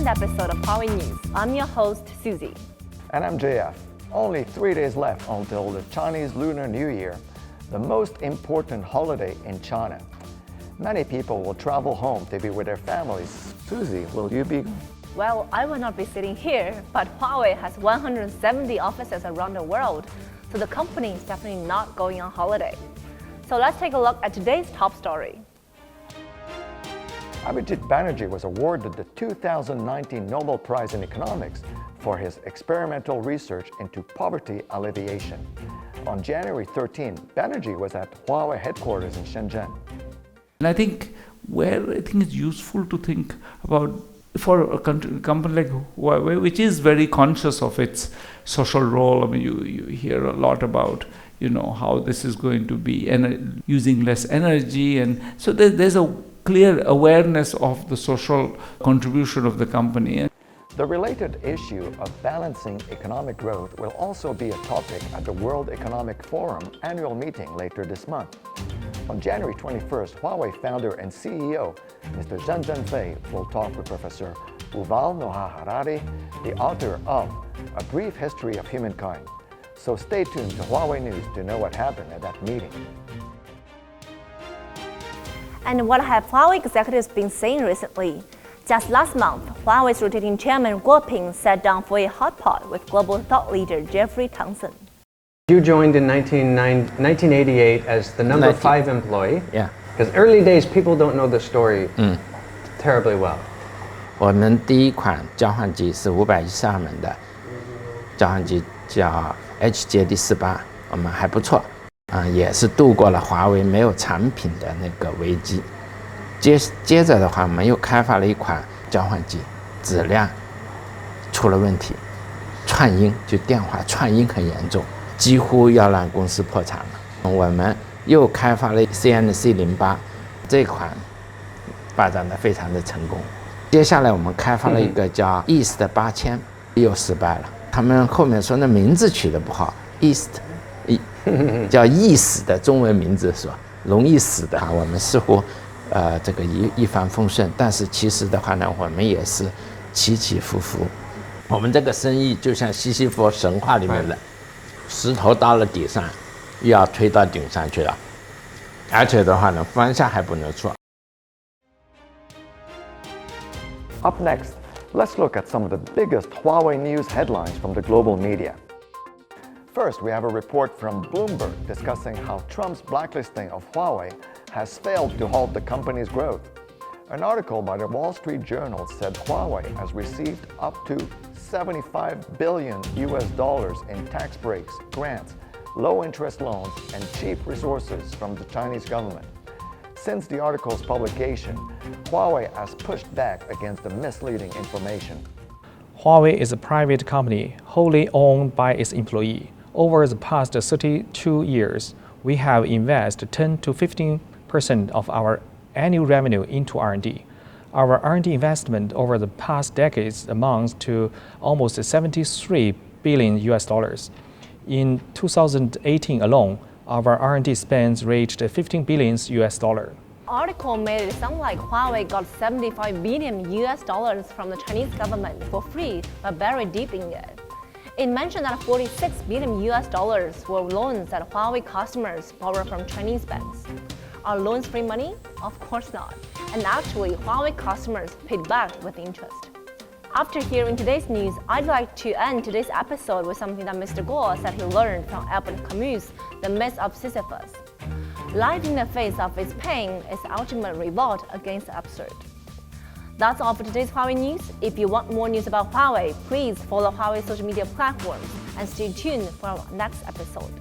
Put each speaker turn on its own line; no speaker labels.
episode of Huawei News. I'm your host, Susie.
And I'm JF. Only 3 days left until the Chinese Lunar New Year, the most important holiday in China. Many people will travel home to be with their families. Susie, will you be?
Well, I will not be sitting here, but Huawei has 170 offices around the world, so the company is definitely not going on holiday. So let's take a look at today's top story.
Abhijit Banerjee was awarded the 2019 Nobel Prize in Economics for his experimental research into poverty alleviation. On January 13, Banerjee was at Huawei headquarters in Shenzhen.
And I think it's useful to think about for a company like Huawei, which is very conscious of its social role. I mean, you hear a lot about how this is going to be using less energy, and so there's a clear awareness of the social contribution of the company.
The related issue of balancing economic growth will also be a topic at the World Economic Forum annual meeting later this month. On January 21st, Huawei founder and CEO, Mr. Zhengfei, will talk with Professor Yuval Noah Harari, the author of A Brief History of Humankind. So stay tuned to Huawei News to know what happened at that meeting.
And what have Huawei executives been saying recently? Just last month, Huawei's rotating chairman Guo Ping sat down for a hot pot with global thought leader Jeffrey Townsend.
You joined in 1988 as the number 5 employee.
Yeah.
Because early days, people don't know the story terribly well.
我们第一款交换机是512门的交换机，叫 HJD48，我们还不错。也是度过了华为没有产品的那个危机。接着的话，我们又开发了一款交换机，质量出了问题，串音就电话串音很严重，几乎要让公司破产了。我们又开发了 CNC08，这款发展的非常的成功。接下来我们开发了一个叫 East8000，又失败了。他们后面说那名字取得不好 ，East。叫易死的中文名字是吧？容易死的我们似乎这个一帆风顺，但是其实的话呢，我们也是起起伏伏。我们这个生意就像西西弗神话里面的石头到了底上，又要推到顶上去了，而且的话呢，方向还不能错。
Up next, let's look at some of the biggest Huawei news headlines from the global media. First, we have a report from Bloomberg discussing how Trump's blacklisting of Huawei has failed to halt the company's growth. An article by the Wall Street Journal said Huawei has received up to $75 billion in tax breaks, grants, low-interest loans, and cheap resources from the Chinese government. Since the article's publication, Huawei has pushed back against the misleading information.
Huawei is a private company wholly owned by its employees. Over the past 32 years, we have invested 10 to 15% of our annual revenue into R&D. Our R&D investment over the past decades amounts to almost $73 billion. In 2018 alone, our R&D spends reached $15 billion. The
article made it sound like Huawei got $75 billion from the Chinese government for free by burying deep in it. It mentioned that $46 billion were loans that Huawei customers borrowed from Chinese banks. Are loans free money? Of course not. And actually, Huawei customers paid back with interest. After hearing today's news, I'd like to end today's episode with something that Mr. Guo said he learned from Albert Camus' The Myth of Sisyphus. Life in the face of its pain is the ultimate revolt against the absurd. That's all for today's Huawei News. If you want more news about Huawei, please follow Huawei's social media platforms and stay tuned for our next episode.